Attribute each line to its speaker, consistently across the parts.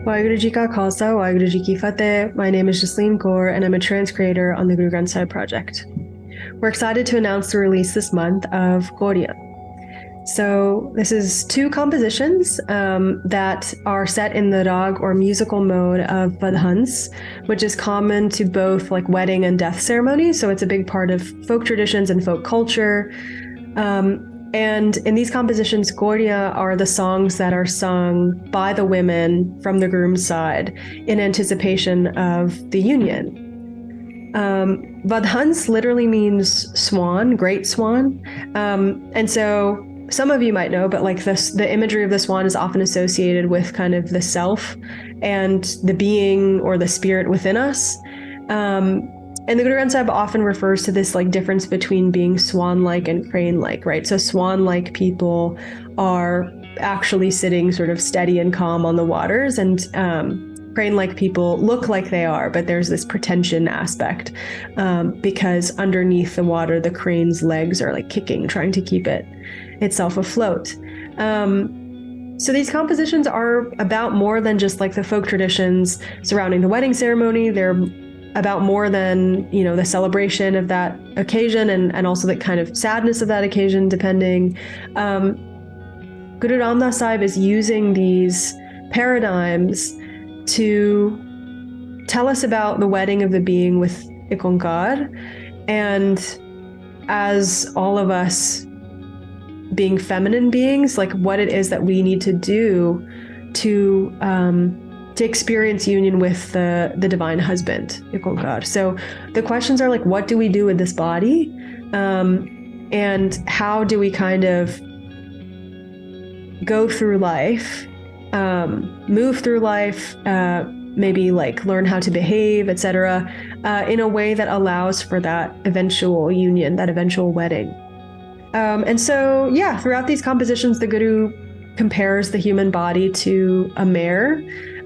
Speaker 1: Waheguru Ji Ka Khalsa, Waheguru Ji Ki Fateh. My name is Jasleen Kaur, and I'm a trans creator on the Guru Granth Sahib project. We're excited to announce the release this month of Ghoria. So this is two compositions that are set in the rag or musical mode of Vadhans, which is common to both like wedding and death ceremonies. So it's a big part of folk traditions and folk culture. And in these compositions, Ghoria are the songs that are sung by the women from the groom's side in anticipation of the union. Vadhans literally means swan, great swan. And so some of you might know, but like this, the imagery of the swan is often associated with kind of the self and the being or the spirit within us. And the Guru Granth Sahib often refers to this like difference between being swan-like and crane-like, right? So swan-like people are actually sitting sort of steady and calm on the waters, and crane-like people look like they are, but there's this pretension aspect because underneath the water, the crane's legs are like kicking, trying to keep itself afloat. So these compositions are about more than just like the folk traditions surrounding the wedding ceremony. They're about more than, you know, the celebration of that occasion and also the kind of sadness of that occasion, depending. Guru Ram Das Sahib is using these paradigms to tell us about the wedding of the being with Ikonkar, and as all of us being feminine beings, like what it is that we need to do to experience union with the divine husband, Ikonkar. So the questions are like, what do we do with this body? And how do we kind of go through life, move through life, maybe like learn how to behave, etc., in a way that allows for that eventual union, that eventual wedding. And so, yeah, throughout these compositions, the Guru compares the human body to a mare,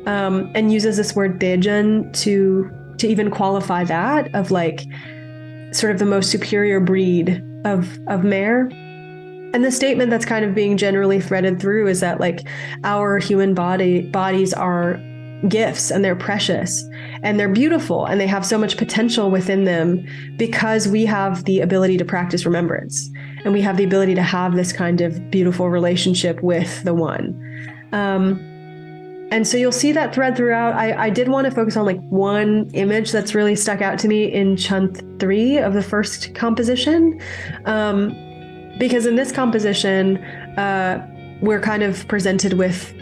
Speaker 1: and uses this word Dejan to even qualify that of like sort of the most superior breed of mare. And the statement that's kind of being generally threaded through is that like our human bodies are gifts, and they're precious and they're beautiful, and they have so much potential within them because we have the ability to practice remembrance, and we have the ability to have this kind of beautiful relationship with the one. And so you'll see that thread throughout. I did want to focus on like one image that's really stuck out to me in chant 3 of the first composition. Because in this composition, we're kind of presented with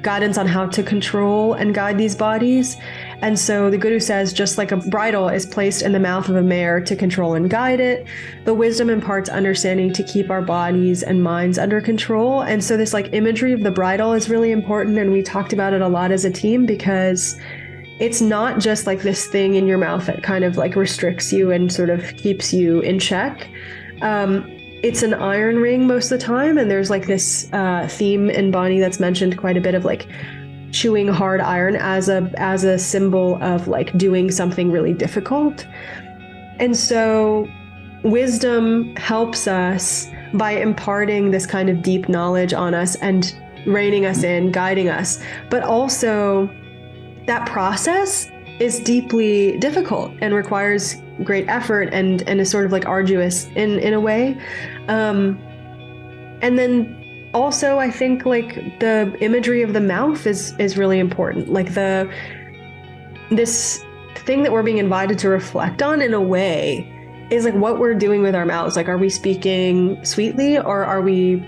Speaker 1: guidance on how to control and guide these bodies. And so the Guru says, just like a bridle is placed in the mouth of a mare to control and guide it, the wisdom imparts understanding to keep our bodies and minds under control. And so this like imagery of the bridle is really important. And we talked about it a lot as a team, because it's not just like this thing in your mouth that kind of like restricts you and sort of keeps you in check. It's an iron ring most of the time, and there's like this theme in Bani that's mentioned quite a bit of like chewing hard iron as a symbol of like doing something really difficult. And so wisdom helps us by imparting this kind of deep knowledge on us and reining us in, guiding us. But also that process is deeply difficult and requires great effort and is sort of like arduous in a way. And then also I think like the imagery of the mouth is really important. Like this thing that we're being invited to reflect on in a way is like what we're doing with our mouths. Like, are we speaking sweetly, or are we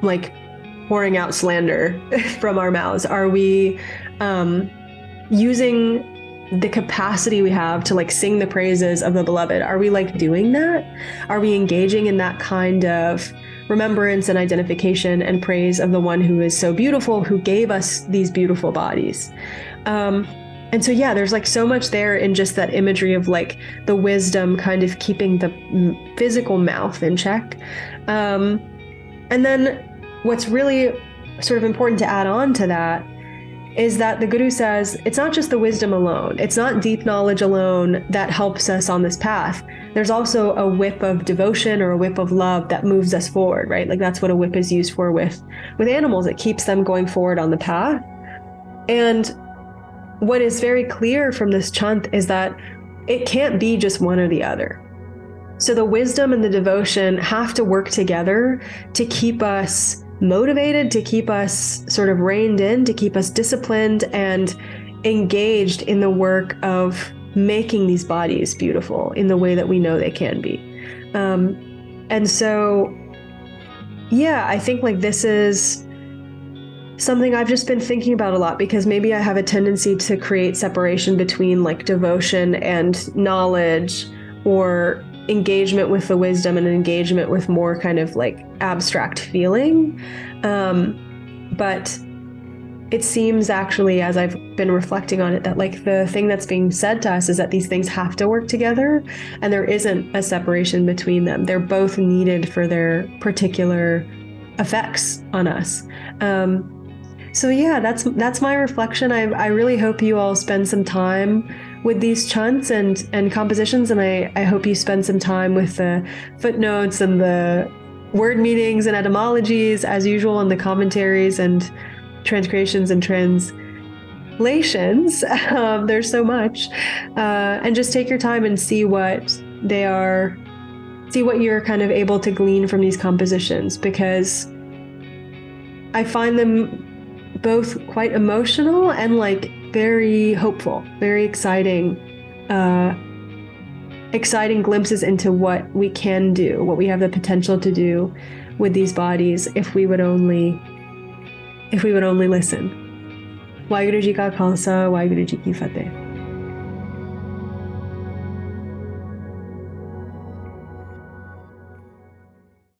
Speaker 1: like pouring out slander from our mouths? Are we using the capacity we have to like sing the praises of the beloved? Are we like doing that? Are we engaging in that kind of remembrance and identification and praise of the one who is so beautiful, who gave us these beautiful bodies? And so, yeah, there's like so much there in just that imagery of like the wisdom kind of keeping the physical mouth in check. And then what's really sort of important to add on to that is that the Guru says it's not just the wisdom alone. It's not deep knowledge alone that helps us on this path. There's also a whip of devotion or a whip of love that moves us forward, right? Like that's what a whip is used for with animals. It keeps them going forward on the path. And what is very clear from this chant is that it can't be just one or the other. So the wisdom and the devotion have to work together to keep us motivated, to keep us sort of reined in, to keep us disciplined and engaged in the work of making these bodies beautiful in the way that we know they can be. And so, yeah, I think like this is something I've just been thinking about a lot, because maybe I have a tendency to create separation between like devotion and knowledge, or engagement with the wisdom and engagement with more kind of like abstract feeling. But it seems actually, as I've been reflecting on it, that like the thing that's being said to us is that these things have to work together, and there isn't a separation between them. They're both needed for their particular effects on us. So yeah, that's my reflection. I really hope you all spend some time with these chants and compositions, and I hope you spend some time with the footnotes and the word meanings and etymologies as usual, and the commentaries and transcreations and translations. There's so much, and just take your time and see what they are, see what you're kind of able to glean from these compositions, because I find them both quite emotional and like very hopeful, very exciting glimpses into what we can do, what we have the potential to do with these bodies if we would only listen. Waheguru Ji Ka Khalsa, Waheguru Ji Ki Fateh.